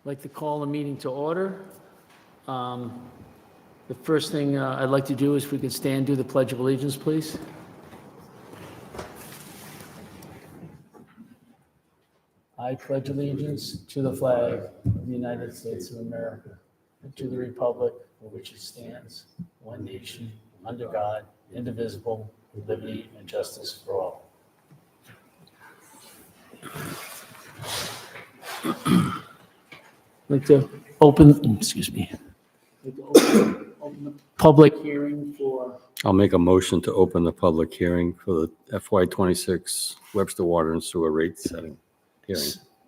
I'd like to call the meeting to order. The first thing I'd like to do is if we could stand, do the Pledge of Allegiance, please. I pledge allegiance to the flag of the United States of America and to the republic for which it stands, one nation, under God, indivisible, with liberty and justice for all. I'd like to open, open the public hearing for, I'll make a motion to open the public hearing for the FY26 Webster Water and Sewer rate setting hearing.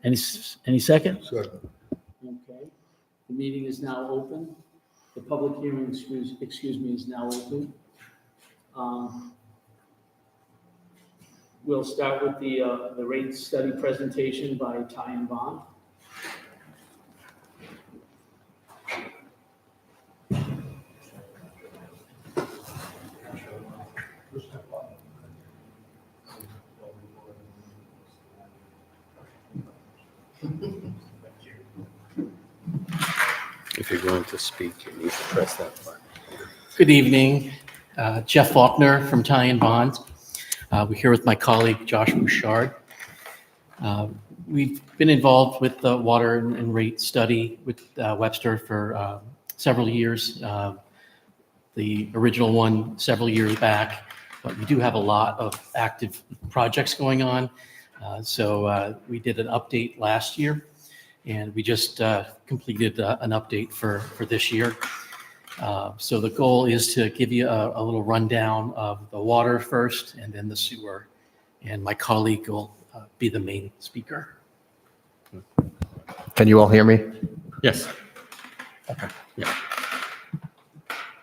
any second? Second. Okay, the meeting is now open. The public hearing, excuse me, is now open. We'll start with the rate study presentation by Ty and Bond. If you're going to speak, you need to press that button. Good evening. Jeff Faulkner from Ty and Bond. We're here with my colleague Josh Bouchard. We've been involved with the water and rate study with Webster for several years. The original one several years back, but we do have a lot of active projects going on. So we did an update last year, and we just completed an update for this year. So the goal is to give you a little rundown of the water first and then the sewer. And my colleague will be the main speaker. Can you all hear me? Yes. Okay. Yeah.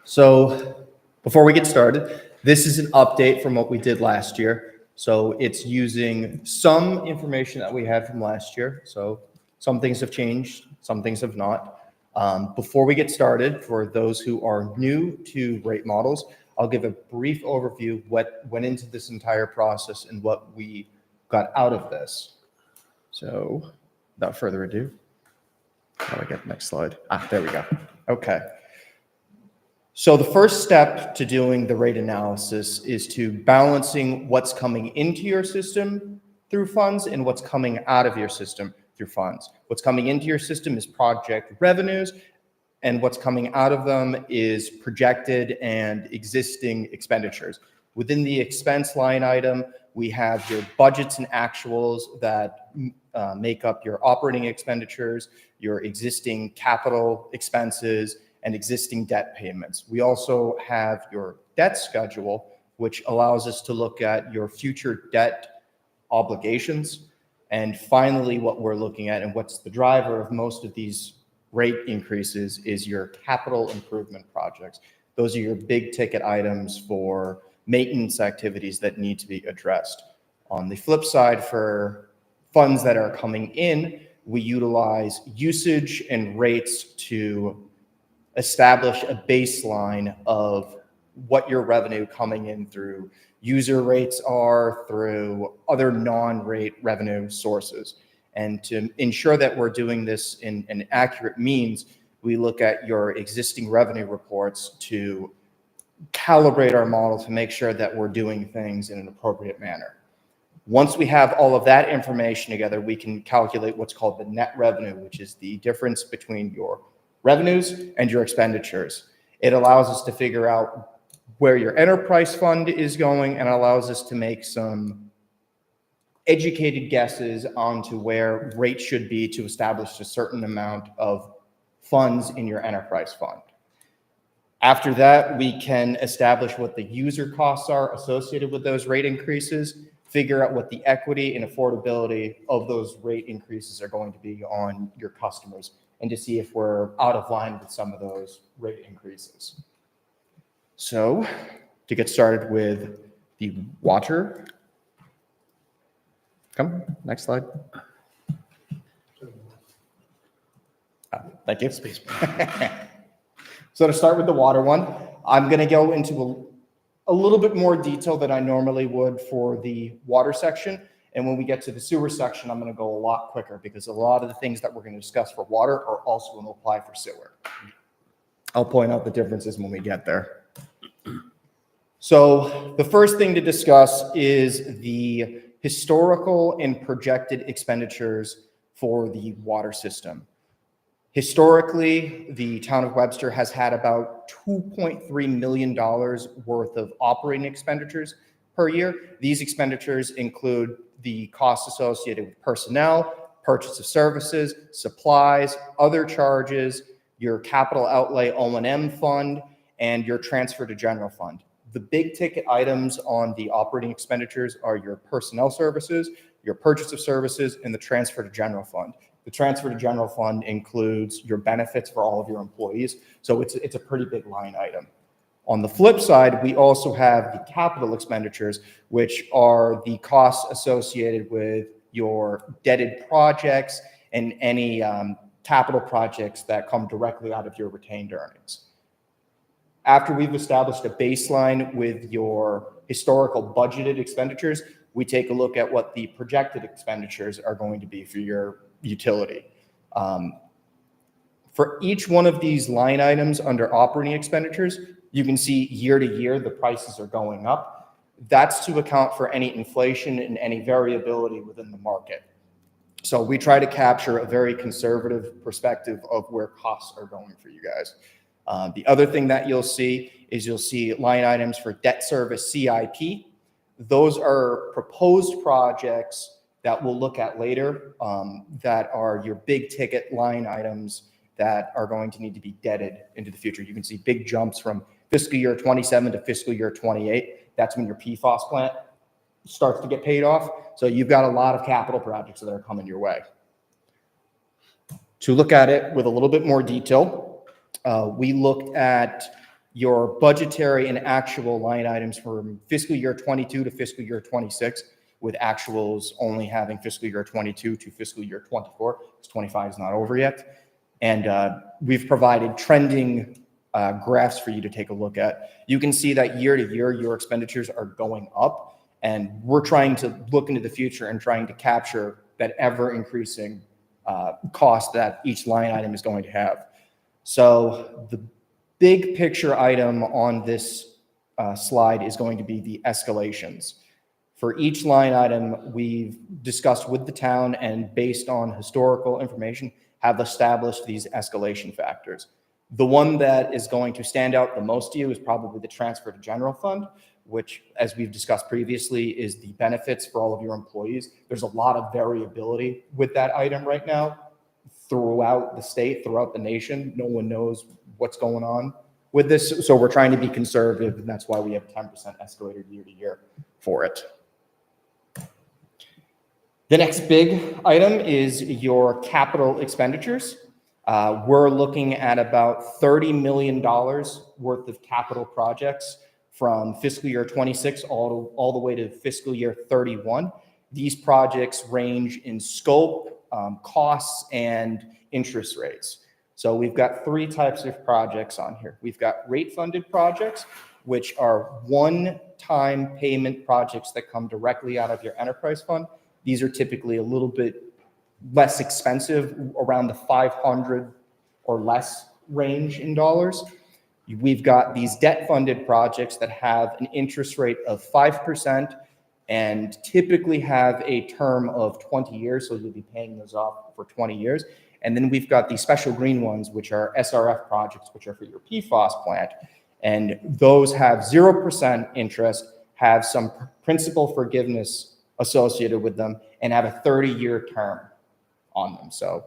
So before we get started, this is an update from what we did last year. So it's using some information that we had from last year. So some things have changed, some things have not. Before we get started, for those who are new to rate models, I'll give a brief overview what went into this entire process and what we got out of this. So without further ado, how do I get the next slide? There we go. Okay. So the first step to doing the rate analysis is to balancing what's coming into your system through funds and what's coming out of your system through funds. What's coming into your system is project revenues, and what's coming out of them is projected and existing expenditures. Within the expense line item, we have your budgets and actuals that make up your operating expenditures, your existing capital expenses, and existing debt payments. We also have your debt schedule, which allows us to look at your future debt obligations. And finally, what we're looking at and what's the driver of most of these rate increases is your capital improvement projects. Those are your big ticket items for maintenance activities that need to be addressed. On the flip side, for funds that are coming in, we utilize usage and rates to establish a baseline of what your revenue coming in through user rates are, through other non-rate revenue sources. And to ensure that we're doing this in an accurate means, we look at your existing revenue reports to calibrate our model to make sure that we're doing things in an appropriate manner. Once we have all of that information together, we can calculate what's called the net revenue, which is the difference between your revenues and your expenditures. It allows us to figure out where your enterprise fund is going and allows us to make some educated guesses onto where rates should be to establish a certain amount of funds in your enterprise fund. After that, we can establish what the user costs are associated with those rate increases, figure out what the equity and affordability of those rate increases are going to be on your customers, and to see if we're out of line with some of those rate increases. So to get started with the water, next slide. Thank you. So to start with the water one, I'm going to go into a little bit more detail than I normally would for the water section, And when we get to the sewer section, I'm going to go a lot quicker because a lot of the things that we're going to discuss for water are also going to apply for sewer. I'll point out the differences when we get there. So the first thing to discuss is the historical and projected expenditures for the water system. Historically, the town of Webster has had about $2.3 million worth of operating expenditures per year. These expenditures include the costs associated with personnel, purchase of services, supplies, other charges, your capital outlay O&M fund, and your transfer to general fund. The big ticket items on the operating expenditures are your personnel services, your purchase of services, and the transfer to general fund. The transfer to general fund includes your benefits for all of your employees, so it's a pretty big line item. On the flip side, we also have the capital expenditures, which are the costs associated with your debted projects and any capital projects that come directly out of your retained earnings. After we've established a baseline with your historical budgeted expenditures, we take a look at what the projected expenditures are going to be for your utility. For each one of these line items under operating expenditures, you can see year to year the prices are going up. That's to account for any inflation and any variability within the market. So we try to capture a very conservative perspective of where costs are going for you guys. The other thing that you'll see is you'll see line items for debt service CIP. Those are proposed projects that we'll look at later that are your big ticket line items that are going to need to be debted into the future. You can see big jumps from fiscal year 27 to fiscal year 28. That's when your PFAS plant starts to get paid off. So you've got a lot of capital projects that are coming your way. To look at it with a little bit more detail, we looked at your budgetary and actual line items from fiscal year 22 to fiscal year 26, with actuals only having fiscal year 22 to fiscal year 24, because 25 is not over yet. And we've provided trending graphs for you to take a look at. You can see that year to year, your expenditures are going up, and we're trying to look into the future and trying to capture that ever increasing cost that each line item is going to have. So the big picture item on this slide is going to be the escalations. For each line item, we've discussed with the town and based on historical information, have established these escalation factors. The one that is going to stand out the most to you is probably the transfer to general fund, which, as we've discussed previously, is the benefits for all of your employees. There's a lot of variability with that item right now throughout the state, throughout the nation. No one knows what's going on with this. So we're trying to be conservative, and that's why we have 10% escalated year to year for it. The next big item is your capital expenditures. We're looking at about $30 million worth of capital projects from fiscal year 26 all the way to fiscal year 31. These projects range in scope, costs, and interest rates. So we've got three types of projects on here. We've got rate-funded projects, which are one-time payment projects that come directly out of your enterprise fund. These are typically a little bit less expensive, around the 500 or less range in dollars. We've got these debt-funded projects that have an interest rate of 5% and typically have a term of 20 years, so you'll be paying those off for 20 years. And then we've got the special green ones, which are SRF projects, which are for your PFAS plant. And those have 0% interest, have some principal forgiveness associated with them, and have a 30-year term on them. So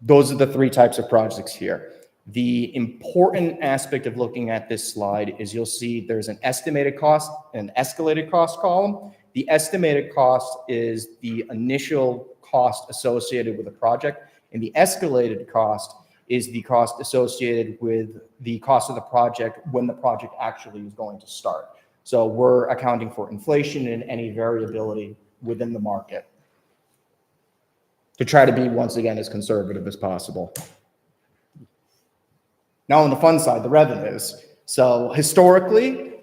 those are the three types of projects here. The important aspect of looking at this slide is you'll see there's an estimated cost and an escalated cost column. The estimated cost is the initial cost associated with a project, and the escalated cost is the cost associated with the cost of the project when the project actually is going to start. So we're accounting for inflation and any variability within the market to try to be, once again, as conservative as possible. Now on the fund side, the revenues. So historically,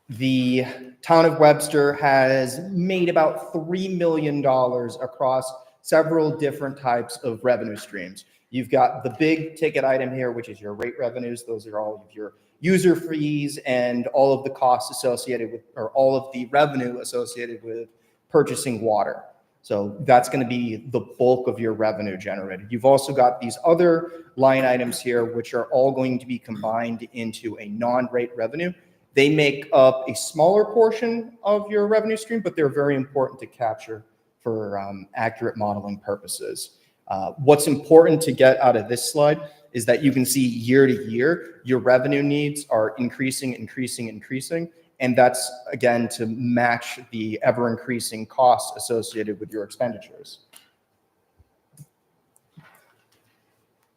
the Town of Webster has made about $3 million across several different types of revenue streams. You've got the big ticket item here, which is your rate revenues. Those are all of your user fees and all of the costs associated with, or all of the revenue associated with purchasing water. So that's going to be the bulk of your revenue generated. You've also got these other line items here, which are all going to be combined into a non-rate revenue. They make up a smaller portion of your revenue stream, but they're very important to capture for accurate modeling purposes. What's important to get out of this slide is that you can see year to year, your revenue needs are increasing. And that's, again, to match the ever-increasing costs associated with your expenditures.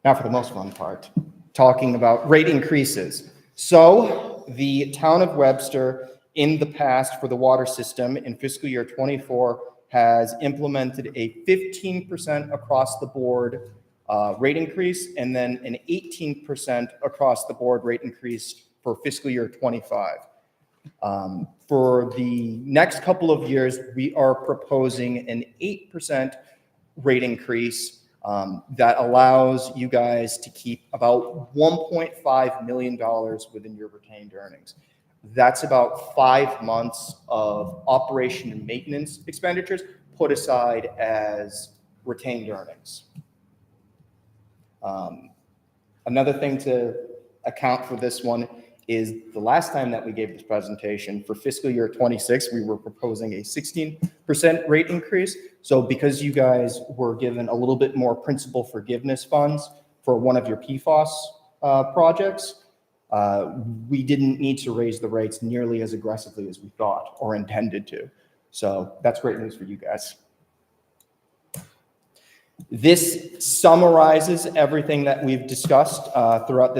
Now for the most fun part, talking about rate increases. So the town of Webster in the past for the water system in fiscal year 24 has implemented a 15% across the board rate increase, and then an 18% across the board rate increase for fiscal year 25. For the next couple of years, we are proposing an 8% rate increase that allows you guys to keep about $1.5 million within your retained earnings. That's about 5 months of operation and maintenance expenditures put aside as retained earnings. Another thing to account for this one is the last time that we gave this presentation for fiscal year 26, we were proposing a 16% rate increase. So because you guys were given a little bit more principal forgiveness funds for one of your PFAS projects, we didn't need to raise the rates nearly as aggressively as we thought or intended to. So that's great news for you guys. This summarizes everything that we've discussed throughout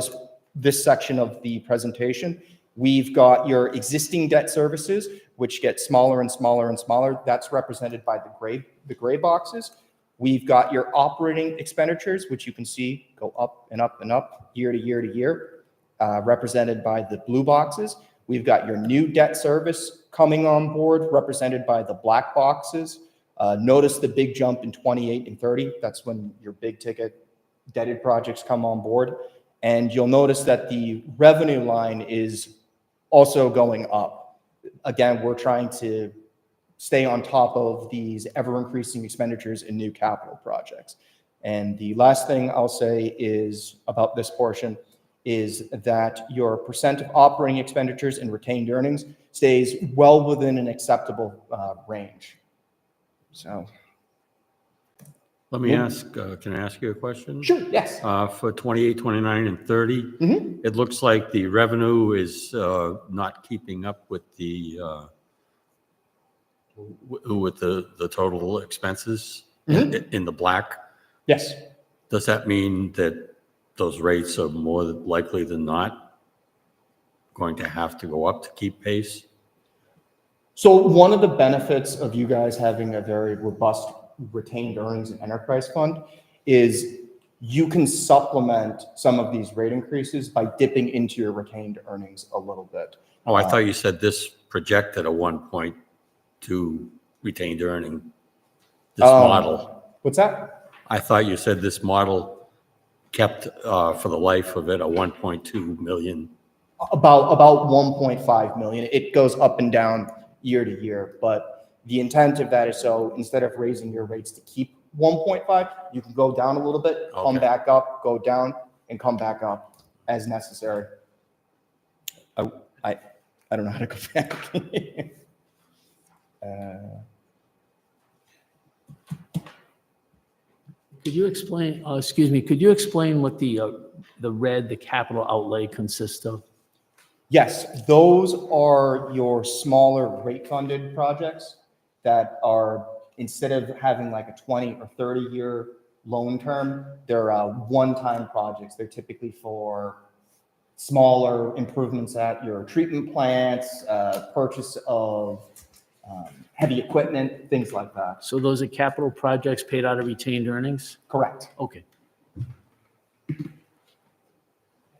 this section of the presentation. We've got your existing debt services, which get smaller and smaller and smaller. That's represented by the gray boxes. We've got your operating expenditures, which you can see go up and up and up year to year to year, represented by the blue boxes. We've got your new debt service coming on board, represented by the black boxes. Notice the big jump in 28 and 30. That's when your big ticket debted projects come on board. And you'll notice that the revenue line is also going up. Again, we're trying to stay on top of these ever-increasing expenditures in new capital projects. And the last thing I'll say is about this portion is that your percent of operating expenditures and retained earnings stays well within an acceptable range. So. Let me ask, can I ask you a question? Sure, yes. For 28, 29, and 30, Mm-hmm. it looks like the revenue is not keeping up with the total expenses in the black. Yes. Does that mean that those rates are more likely than not going to have to go up to keep pace? So one of the benefits of you guys having a very robust retained earnings and enterprise fund is you can supplement some of these rate increases by dipping into your retained earnings a little bit. Oh, I thought you said this projected a 1.2 retained earning, this model. What's that? I thought you said this model kept for the life of it a 1.2 million. About 1.5 million. It goes up and down year to year, but the intent of that is so instead of raising your rates to keep 1.5, you can go down a little bit, come back up, go down, and come back up as necessary. I don't know how to go back. Could you explain, could you explain what the capital outlay consists of? Yes, those are your smaller rate-funded projects that are, instead of having like a 20 or 30-year loan term, they're one-time projects. They're typically for smaller improvements at your treatment plants, purchase of heavy equipment, things like that. So those are capital projects paid out of retained earnings? Correct. Okay. I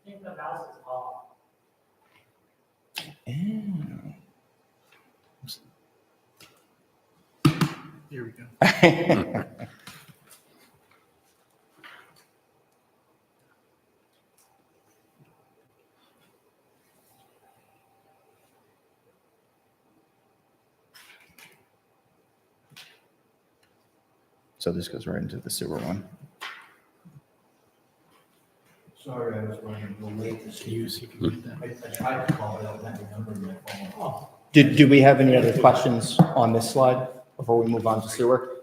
think the mouse is off. Here we go. So this goes right into the sewer one. Sorry, I was running a little late this You can read that. I tried to call, but I don't have the number in my phone. Oh. Do we have any other questions on this slide before we move on to sewer?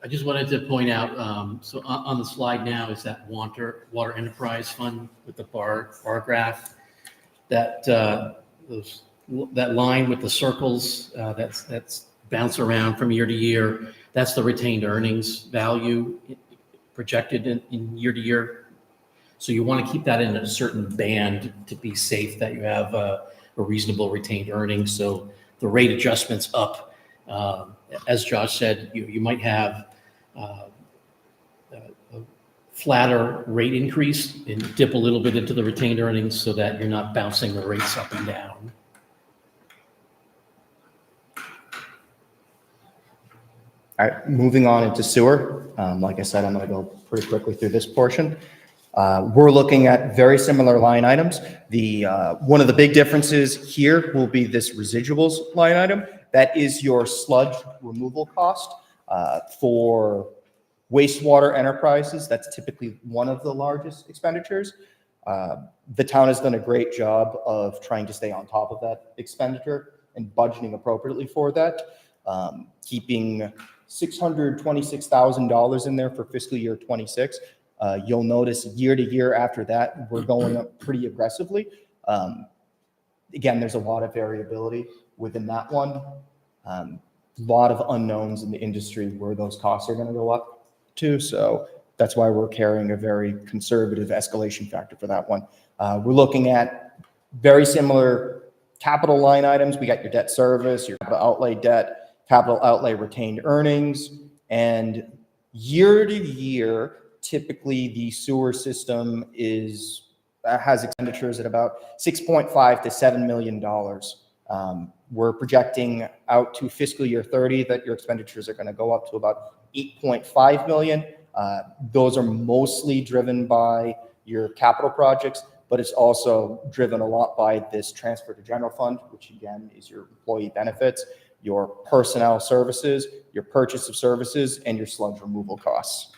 I just wanted to point out, so on the slide now is that water enterprise fund with the bar graph. That that line with the circles that's bounce around from year to year. That's the retained earnings value projected in year to year. So you want to keep that in a certain band to be safe that you have a reasonable retained earnings. So the rate adjustments up, as Josh said, you might have a flatter rate increase and dip a little bit into the retained earnings so that you're not bouncing the rates up and down. All right, moving on into sewer. Like I said, I'm going to go pretty quickly through this portion. We're looking at very similar line items. One of the big differences here will be this residuals line item. That is your sludge removal cost for wastewater enterprises. That's typically one of the largest expenditures. The town has done a great job of trying to stay on top of that expenditure and budgeting appropriately for that, keeping $626,000 in there for fiscal year 26. You'll notice year to year after that, we're going up pretty aggressively. Again, there's a lot of variability within that one. A lot of unknowns in the industry where those costs are going to go up to. So that's why we're carrying a very conservative escalation factor for that one. We're looking at very similar capital line items. We got your debt service, your capital outlay debt, capital outlay retained earnings, and year to year, typically the sewer system has expenditures at about $6.5 to $7 million. We're projecting out to fiscal year 30 that your expenditures are going to go up to about $8.5 million. Those are mostly driven by your capital projects, but it's also driven a lot by this transfer to general fund, which again is your employee benefits, your personnel services, your purchase of services, and your sludge removal costs.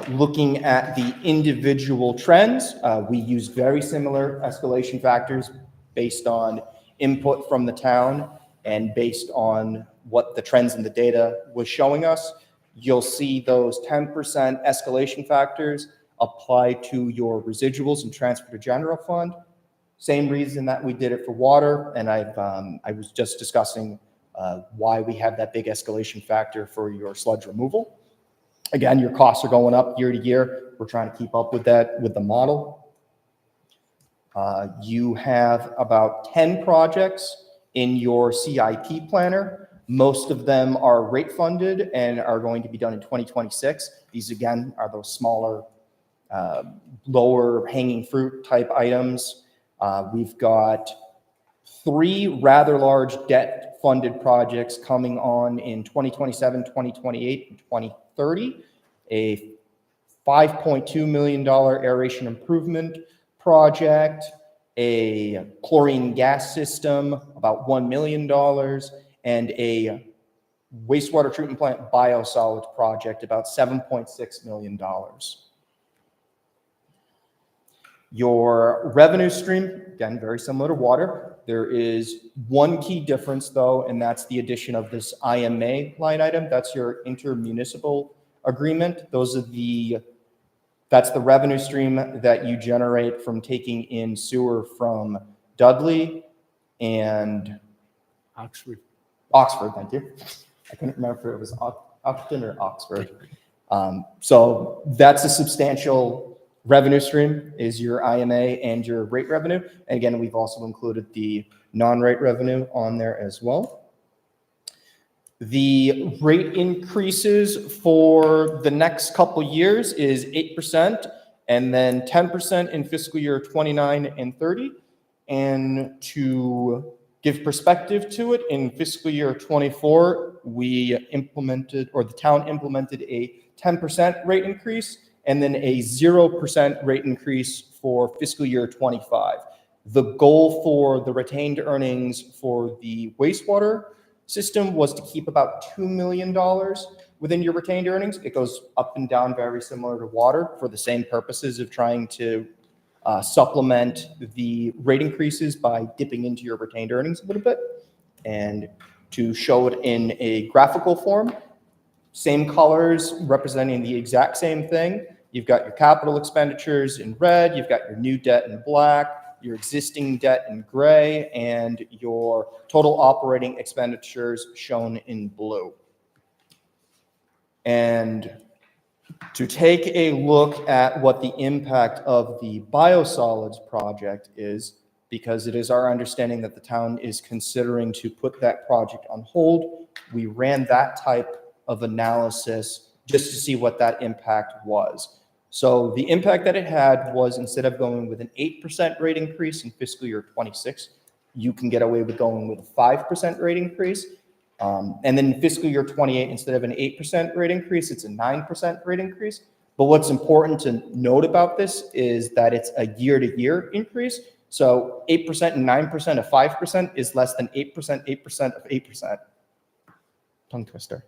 Looking at the individual trends, we use very similar escalation factors based on input from the town and based on what the trends in the data was showing us. You'll see those 10% escalation factors apply to your residuals and transfer to general fund. Same reason that we did it for water, and I was just discussing why we have that big escalation factor for your sludge removal. Again, your costs are going up year to year. We're trying to keep up with that with the model. You have about 10 projects in your CIP planner. Most of them are rate funded and are going to be done in 2026. These again are those smaller, lower hanging fruit type items. We've got 3 rather large debt funded projects coming on in 2027, 2028, and 2030. A $5.2 million aeration improvement project, a chlorine gas system, about $1 million, and a wastewater treatment plant biosolids project, about $7.6 million. Your revenue stream, again, very similar to water. There is one key difference though, and that's the addition of this IMA line item. That's your intermunicipal agreement. That's the revenue stream that you generate from taking in sewer from Dudley and Oxford. Oxford, thank you. I couldn't remember if it was Oxford or Oxford. So that's a substantial revenue stream, is your IMA and your rate revenue. And again, we've also included the non-rate revenue on there as well. The rate increases for the next couple years is 8% and then 10% in fiscal year 29 and 30. And to give perspective to it, in fiscal year '24, we implemented, or the town implemented a 10% rate increase and then a 0% rate increase for fiscal year '25. The goal for the retained earnings for the wastewater system was to keep about $2 million within your retained earnings. It goes up and down very similar to water for the same purposes of trying to supplement the rate increases by dipping into your retained earnings a little bit. And to show it in a graphical form, same colors representing the exact same thing. You've got your capital expenditures in red, you've got your new debt in black, your existing debt in gray, and your total operating expenditures shown in blue. And to take a look at what the impact of the biosolids project is, because it is our understanding that the town is considering to put that project on hold, we ran that type of analysis just to see what that impact was. So the impact that it had was, instead of going with an 8% rate increase in fiscal year '26, you can get away with going with a 5% rate increase. And then in fiscal year '28, instead of an 8% rate increase, it's a 9% rate increase. But what's important to note about this is that it's a year-to-year increase. So 8% and 9% of 5% is less than 8%, 8% of 8%. Tongue twister.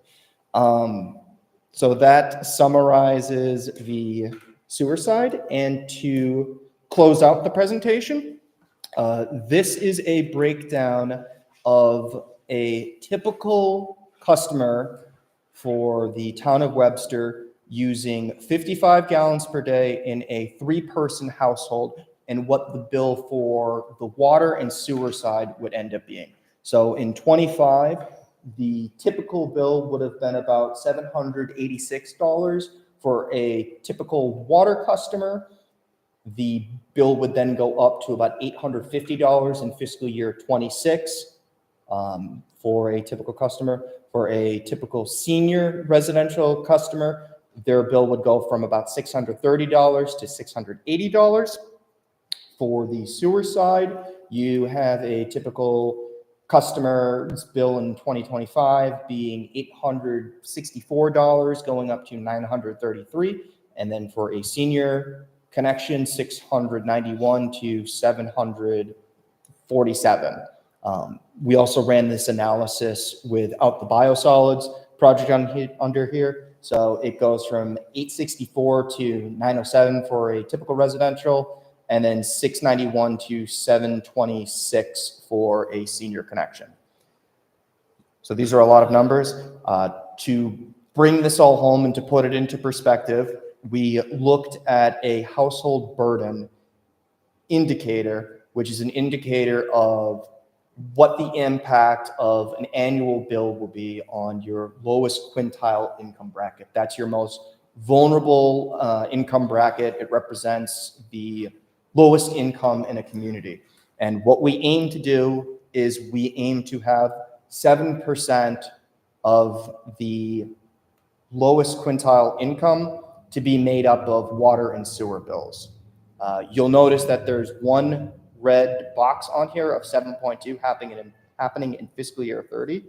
So that summarizes the sewer side. And to close out the presentation, this is a breakdown of a typical customer for the town of Webster using 55 gallons per day in a 3-person household, and what the bill for the water and sewer side would end up being. So in '25, the typical bill would have been about $786 for a typical water customer. The bill would then go up to about $850 in fiscal year '26 for a typical customer. For a typical senior residential customer, their bill would go from about $630 to $680. For the sewer side, you have a typical customer's bill in 2025 being $864 going up to $933. And then for a senior connection, $691 to $747. We also ran this analysis without the biosolids project under here. So it goes from $864 to $907 for a typical residential, and then $691 to $726 for a senior connection. So these are a lot of numbers. To bring this all home and to put it into perspective, we looked at a household burden indicator, which is an indicator of what the impact of an annual bill will be on your lowest quintile income bracket. That's your most vulnerable income bracket. It represents the lowest income in a community. And what we aim to do is we aim to have 7% of the lowest quintile income to be made up of water and sewer bills. You'll notice that there's one red box on here of 7.2 happening in fiscal year '30.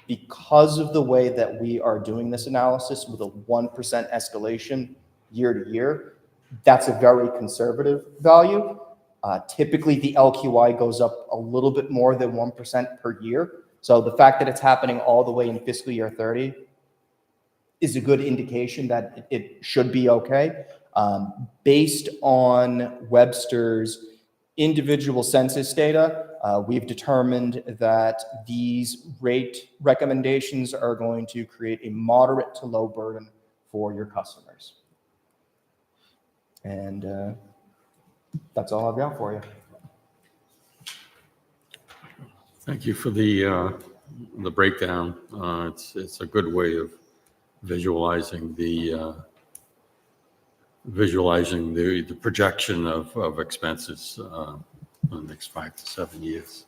Because of the way that we are doing this analysis with a 1% escalation year to year, that's a very conservative value. Typically, the LQI goes up a little bit more than 1% per year. So the fact that it's happening all the way in fiscal year '30 is a good indication that it should be okay. Based on Webster's individual census data, we've determined that these rate recommendations are going to create a moderate to low burden for your customers. And that's all I've got for you. Thank you for the breakdown. It's a good way of visualizing the projection of expenses in the next 5 to 7 years.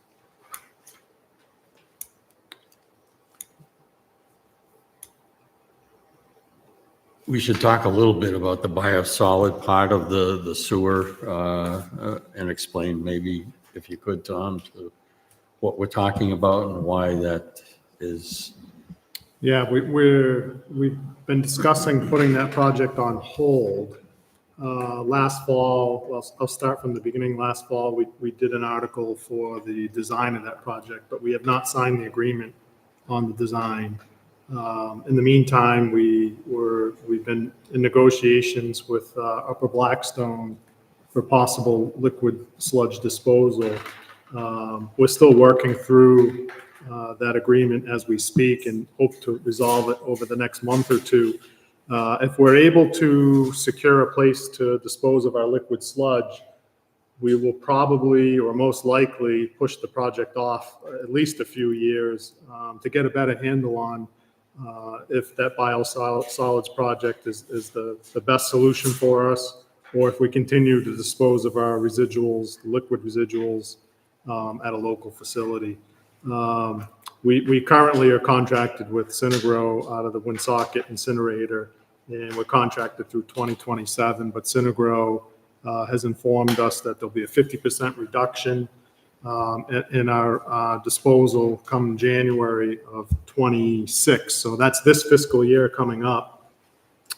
We should talk a little bit about the biosolid part of the sewer and explain maybe if if you could, Tom, to what we're talking about and why that is. Yeah, we've been discussing putting that project on hold. Last fall, well, I'll start from the beginning. Last fall, we did an article for the design of that project, but we have not signed the agreement on the design. In the meantime, we've been in negotiations with Upper Blackstone for possible liquid sludge disposal. We're still working through that agreement as we speak and hope to resolve it over the next month or two. If we're able to secure a place to dispose of our liquid sludge, we will probably, or most likely, push the project off at least a few years to get a better handle on if that biosolids project is the best solution for us, or if we continue to dispose of our residuals, liquid residuals, at a local facility. We currently are contracted with Synagro out of the Woonsocket incinerator, and we're contracted through 2027, but Synagro has informed us that there'll be a 50% reduction in our disposal come January of 26. So that's this fiscal year coming up.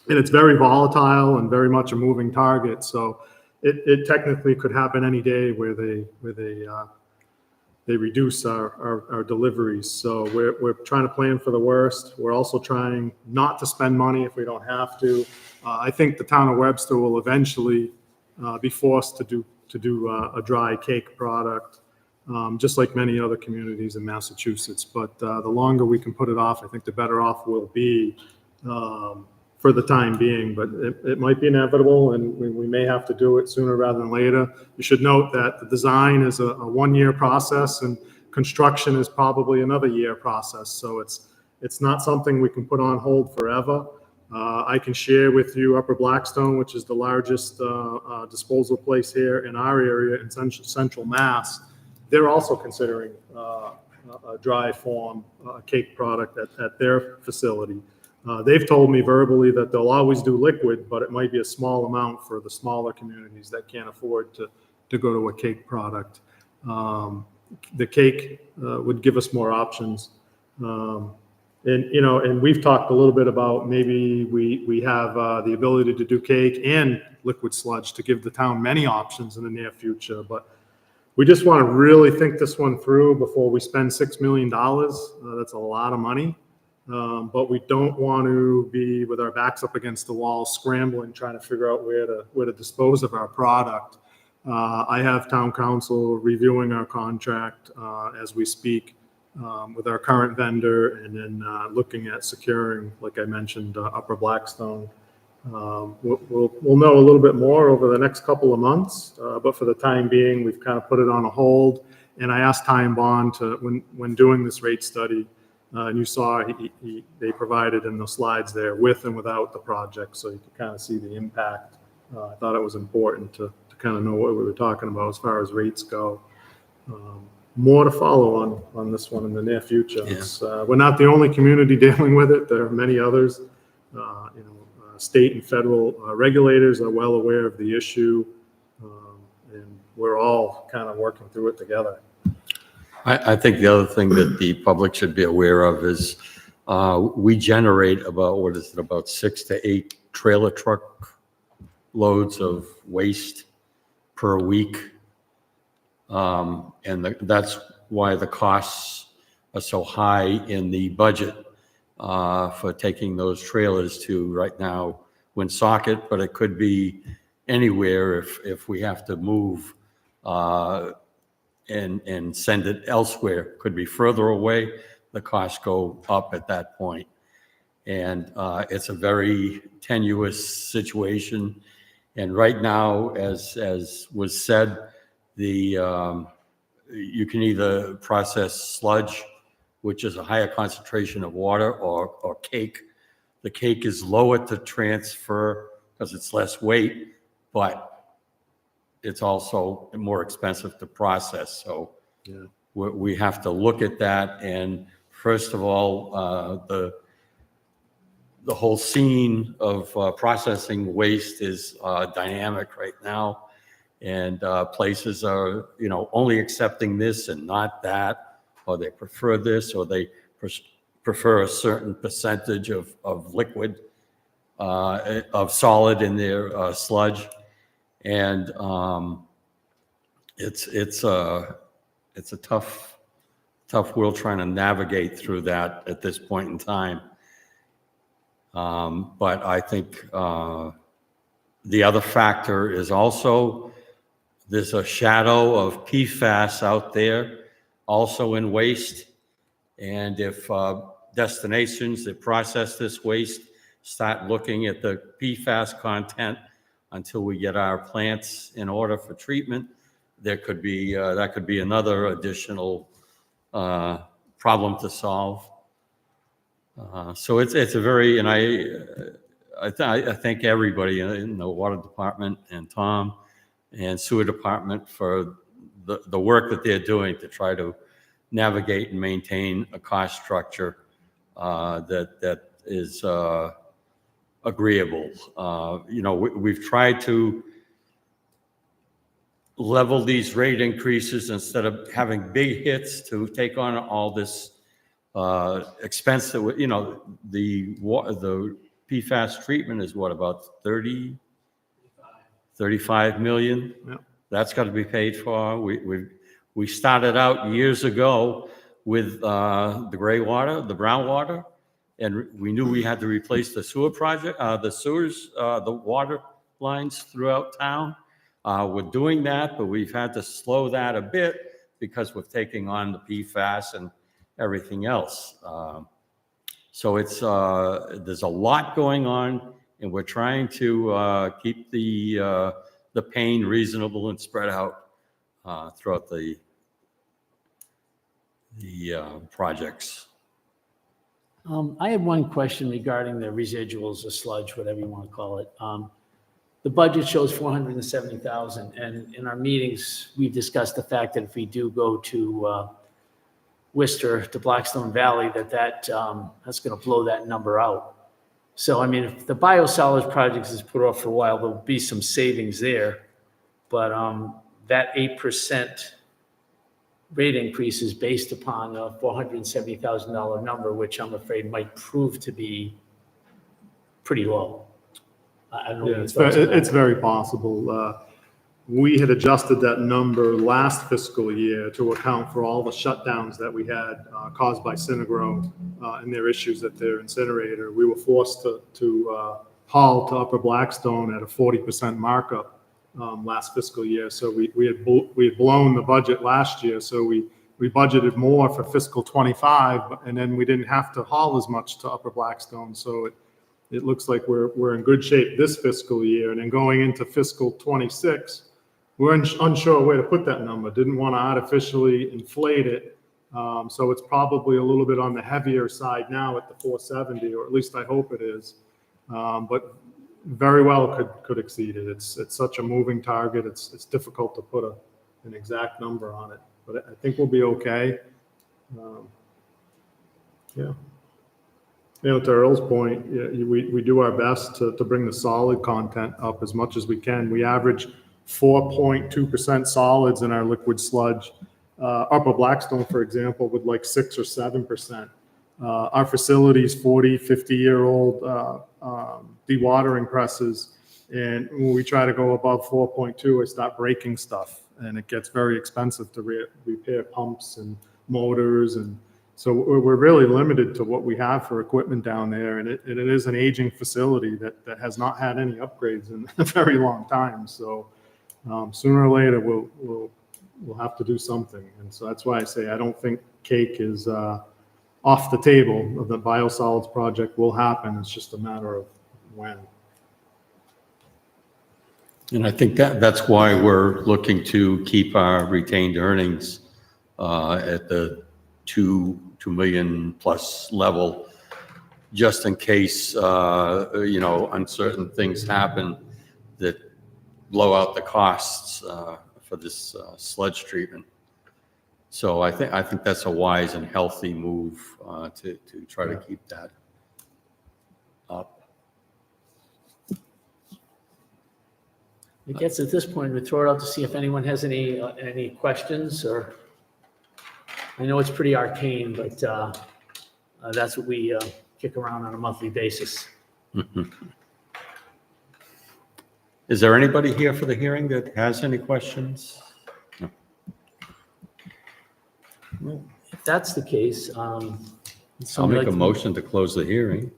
And it's very volatile and very much a moving target. So it technically could happen any day where they reduce our deliveries. So we're trying to plan for the worst. We're also trying not to spend money if we don't have to. I think the town of Webster will eventually be forced to do a dry cake product, just like many other communities in Massachusetts. But the longer we can put it off, I think the better off we'll be for the time being. But it might be inevitable, and we may have to do it sooner rather than later. You should note that the design is a 1-year process, and construction is probably another year process. So it's not something we can put on hold forever. I can share with you Upper Blackstone, which is the largest disposal place here in our area in central Mass. They're also considering a dry form cake product at their facility. They've told me verbally that they'll always do liquid, but it might be a small amount for the smaller communities that can't afford to go to a cake product. The cake would give us more options. And we've talked a little bit about maybe we have the ability to do cake and liquid sludge to give the town many options in the near future. But we just want to really think this one through before we spend $6 million. That's a lot of money. But we don't want to be with our backs up against the wall, scrambling, trying to figure out where to dispose of our product. I have town council reviewing our contract as we speak with our current vendor, and then looking at securing, like I mentioned, Upper Blackstone. We'll know a little bit more over the next couple of months, but for the time being, we've kind of put it on a hold. And I asked Time Bond to, when doing this rate study, and you saw they provided in the slides there with and without the project, so you could kind of see the impact. I thought it was important to kind of know what we were talking about as far as rates go. More to follow on this one in the near future. Yeah. We're not the only community dealing with it. There are many others. State and federal regulators are well aware of the issue, and we're all kind of working through it together. I think the other thing that the public should be aware of is we generate about 6 to 8 trailer truck loads of waste per week. And that's why the costs are so high in the budget for taking those trailers to right now Woonsocket, but it could be anywhere if we have to move and send it elsewhere. Could be further away, the costs go up at that point. And it's a very tenuous situation. And right now, as was said, you can either process sludge, which is a higher concentration of water, or cake. The cake is lower to transfer because it's less weight, but it's also more expensive to process. So we have to look at that. And first of all, the whole scene of processing waste is dynamic right now. And places are, only accepting this and not that, or they prefer this, or they prefer a certain percentage of liquid, of solid in their sludge. And it's a tough world trying to navigate through that at this point in time. But I think the other factor is also there's a shadow of PFAS out there, also in waste. And if destinations that process this waste start looking at the PFAS content until we get our plants in order for treatment, that could be another additional problem to solve. So it's a very, and I thank everybody in the water department and Tom and sewer department for the work that they're doing to try to navigate and maintain a cost structure that is agreeable. We've tried to level these rate increases instead of having big hits to take on all this expense that, the PFAS treatment is what, about 35 million? Yep. That's got to be paid for. We started out years ago with the gray water, the brown water, and we knew we had to replace the sewer project, the sewers, the water lines throughout town. We're doing that, but we've had to slow that a bit because we're taking on the PFAS and everything else. So there's a lot going on, and we're trying to keep the pain reasonable and spread out throughout the projects. I had one question regarding the residuals or sludge, whatever you want to call it. The budget shows 470,000, and in our meetings, we discussed the fact that if we do go to Worcester, to Blackstone Valley, that's going to blow that number out. So, I mean, if the biosolids project is put off for a while, there'll be some savings there, but that 8% rate increase is based upon a $470,000 number, which I'm afraid might prove to be pretty low. I don't know. Yeah, it's very possible. We had adjusted that number last fiscal year to account for all the shutdowns that we had caused by Synagro and their issues at their incinerator. We were forced to haul to Upper Blackstone at a 40% markup last fiscal year. So we had blown the budget last year. So we budgeted more for fiscal 25, and then we didn't have to haul as much to Upper Blackstone. So it looks like we're in good shape this fiscal year. And then going into fiscal 26, we're unsure where to put that number. Didn't want to artificially inflate it. So it's probably a little bit on the heavier side now at the 470, or at least I hope it is. But very well could exceed it. It's such a moving target. It's difficult to put an exact number on it, but I think we'll be okay. Yeah. To Earl's point, we do our best to bring the solid content up as much as we can. We average 4.2% solids in our liquid sludge. Upper Blackstone, for example, with like 6 or 7%. Our facilities, 40, 50-year-old dewatering presses. And when we try to go above 4.2, it start breaking stuff. And it gets very expensive to repair pumps and motors. And so we're really limited to what we have for equipment down there. And it is an aging facility that has not had any upgrades in a very long time. So sooner or later, we'll have to do something. And so that's why I say I don't think cake is off the table. The biosolids project will happen. It's just a matter of when. And I think that's why we're looking to keep our retained earnings at the 2 million plus level, just in case, uncertain things happen that blow out the costs for this sludge treatment. So I think that's a wise and healthy move to try to keep that up. I guess at this point, we throw it out to see if anyone has any questions or, I know it's pretty arcane, but that's what we kick around on a monthly basis. Is there anybody here for the hearing that has any questions? If that's the case, I'll somebody make a like to- motion to close the hearing.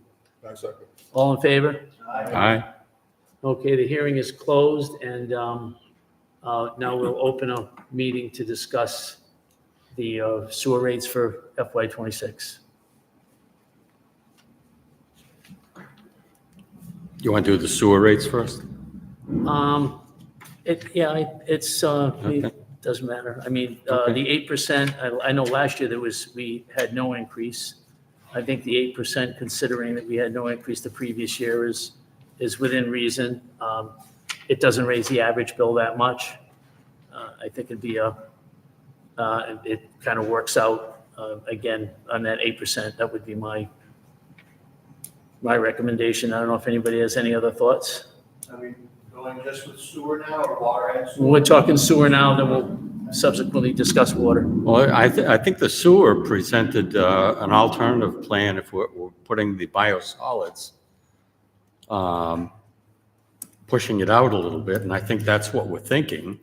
All in favor? Aye. Okay, the hearing is closed, and now we'll open a meeting to discuss the sewer rates for FY '26. You want to do the sewer rates first? It doesn't matter. I mean, Okay. the 8%, I know last year we had no increase. I think the 8%, considering that we had no increase the previous year, is within reason. It doesn't raise the average bill that much. I think it'd be it kind of works out, again, on that 8%. That would be my recommendation. I don't know if anybody has any other thoughts. I mean, going just with sewer now or water and sewer? We're talking sewer now, then we'll subsequently discuss water. Well, I think the sewer presented an alternative plan if we're putting the biosolids, pushing it out a little bit, and I think that's what we're thinking.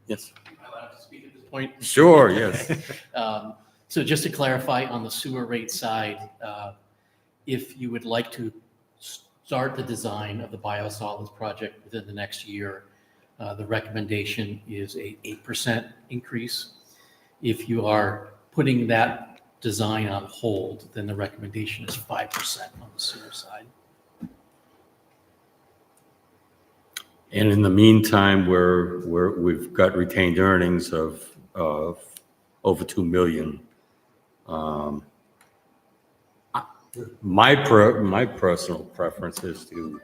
Yes. Am I allowed to speak at this point? Sure, yes. So just to clarify on the sewer rate side, if you would like to start the design of the biosolids project within the next year, the recommendation is a 8% increase. If you are putting that design on hold, then the recommendation is 5% on the sewer side. And in the meantime, we've got retained earnings of over 2 million. My personal preference is to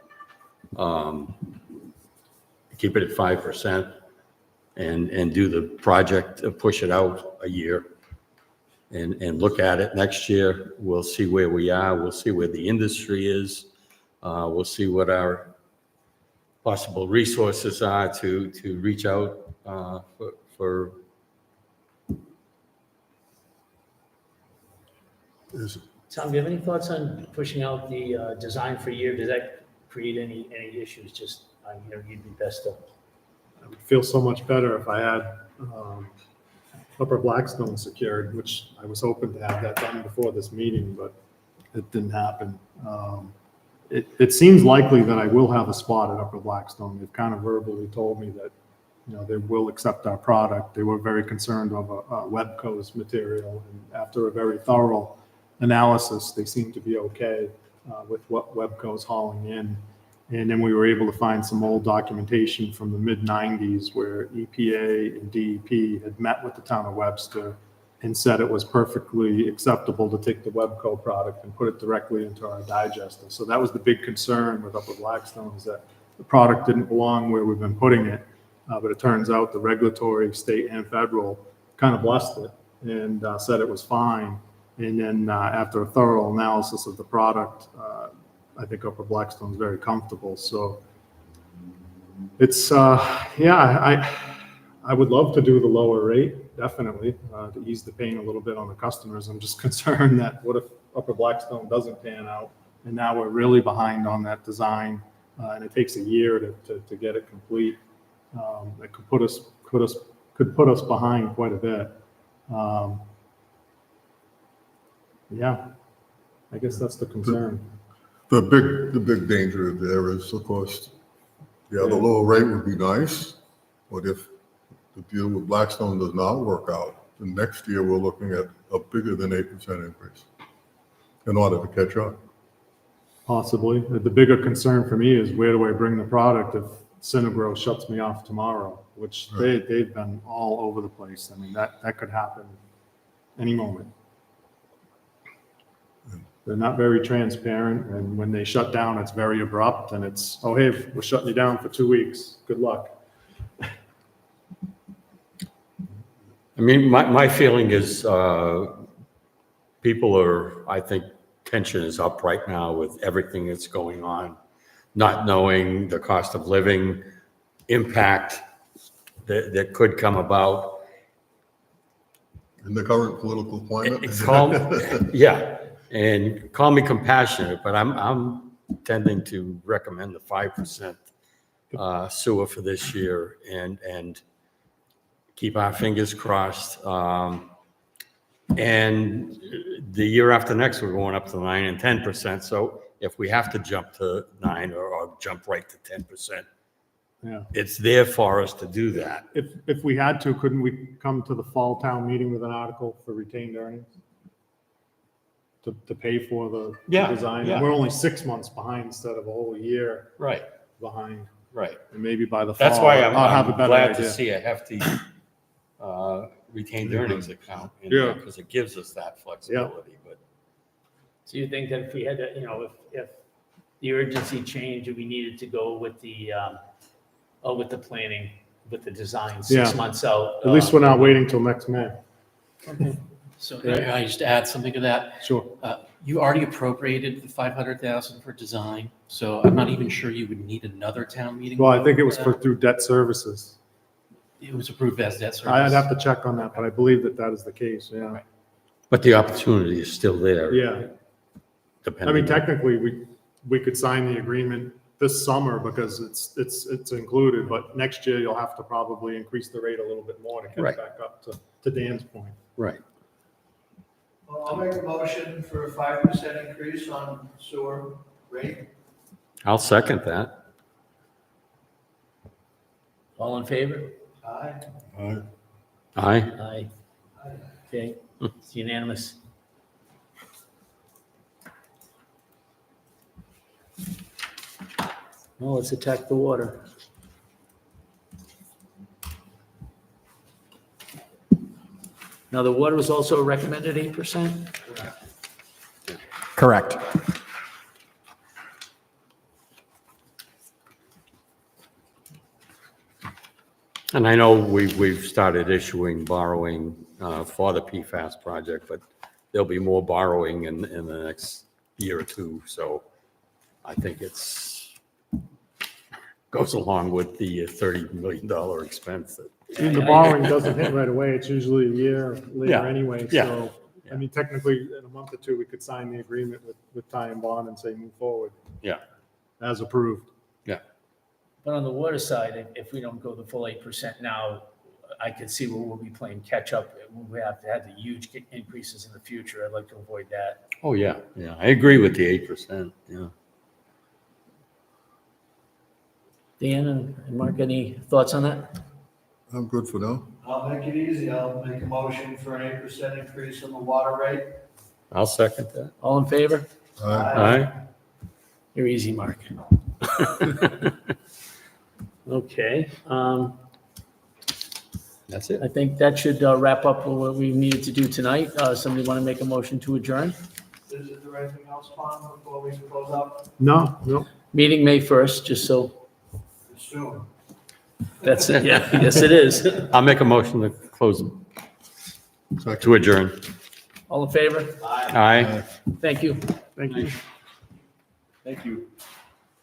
keep it at 5% and do the project, push it out a year and look at it next year. We'll see where we are. We'll see where the industry is. We'll see what our possible resources are to reach out for. Tom, do you have any thoughts on pushing out the design for a year? Does that create any issues? Just, you'd be best to. I would feel so much better if I had Upper Blackstone secured, which I was hoping to have that done before this meeting, but it didn't happen. It seems likely that I will have a spot at Upper Blackstone. They've kind of verbally told me that, they will accept our product. They were very concerned over Webco's material, and after a very thorough analysis, they seem to be okay with what Webco's hauling in. And then we were able to find some old documentation from the mid-90s where EPA and DEP had met with the town of Webster and said it was perfectly acceptable to take the Webco product and put it directly into our digester. So that was the big concern with Upper Blackstone, is that the product didn't belong where we've been putting it. But it turns out the regulatory, state and federal, kind of blessed it and said it was fine. And then after a thorough analysis of the product, I think Upper Blackstone's very comfortable. So it's, I would love to do the lower rate, definitely, to ease the pain a little bit on the customers. I'm just concerned that what if Upper Blackstone doesn't pan out? And now we're really behind on that design, and it takes a year to get it complete. That could put us behind quite a bit. Yeah, I guess that's the concern. The big danger there is, of course, the lower rate would be nice, but if the deal with Blackstone does not work out, then next year we're looking at a bigger than 8% increase in order to catch up. Possibly. The bigger concern for me is where do I bring the product if Synagro shuts me off tomorrow, which they've been all over the place. I mean, that could happen any moment. They're not very transparent, and when they shut down, it's very abrupt, and it's, oh, hey, we're shutting you down for 2 weeks. Good luck. I mean, my feeling is people are, I think tension is up right now with everything that's going on, not knowing the cost of living, impact that could come about. In the current political climate. Yeah, and call me compassionate, but I'm tending to recommend the 5% sewer for this year and keep our fingers crossed. And the year after next, we're going up to 9 and 10%. So if we have to jump to 9 or jump right to 10%, Yeah. it's there for us to do that. If we had to, couldn't we come to the fall town meeting with an article for retained earnings? To pay for the Yeah, design? yeah. We're only 6 months behind instead of a whole year Right, behind. right. And maybe by the fall. That's why I'll have a I'm better glad to idea. see a hefty retained earnings account in Yeah. there because it gives us that flexibility. But So you think that if we had to, if the urgency changed and we needed to go with the planning, with the design 6 Yeah. months out? At least we're not waiting till next May. So can I just add something to that? Sure. You already appropriated the 500,000 for design, so I'm not even sure you would need another town meeting. Well, I think it was for for through debt services. that. It was approved as debt service. I'd have to check on that, but I believe that that is the case, yeah. Right. but the opportunity is still there. Yeah, I Depending. mean, on- technically, we could sign the agreement this summer because it's included, but next year you'll have to probably increase the rate a little bit more to Right. catch back up to Dan's point. Right. Well, I'll make a motion for a 5% increase on sewer rate. I'll second that. All in favor? Aye. Aye. Aye. Okay, it's unanimous. Well, let's attack the water. Now, the water was also recommended 8%? Correct. And I know we've started issuing borrowing for the PFAS project, but there'll be more borrowing in the next year or two. So I think goes along with the $30 million expense that. And the borrowing doesn't hit right away. It's usually a year later Yeah, anyway. yeah, So, I mean, technically, in a month or two, we could sign the agreement with Ty and Bond and say, move forward Yeah, as approved. yeah. But on the water side, if we don't go the full 8% now, I could see where we'll be playing catch up. We have to have the huge increases in the future. I'd like to avoid that. Oh, yeah, yeah. I agree with the 8%, yeah. Dan and Mark, any thoughts on that? I'm good for now. I'll make it easy. I'll make a motion for an 8% increase on the water rate. I'll second that. All in favor? Aye. You're easy, Mark. Okay, That's it. I think that should wrap up what we needed to do tonight. Somebody want to make a motion to adjourn? Is there anything else, Tom, before we close up? No. Meeting May 1st, just so, Soon. that's it, yeah, yes, it is. I'll make a motion to close, Second. to adjourn. All in favor? Aye. Aye. Thank you. Thank you. Thank you.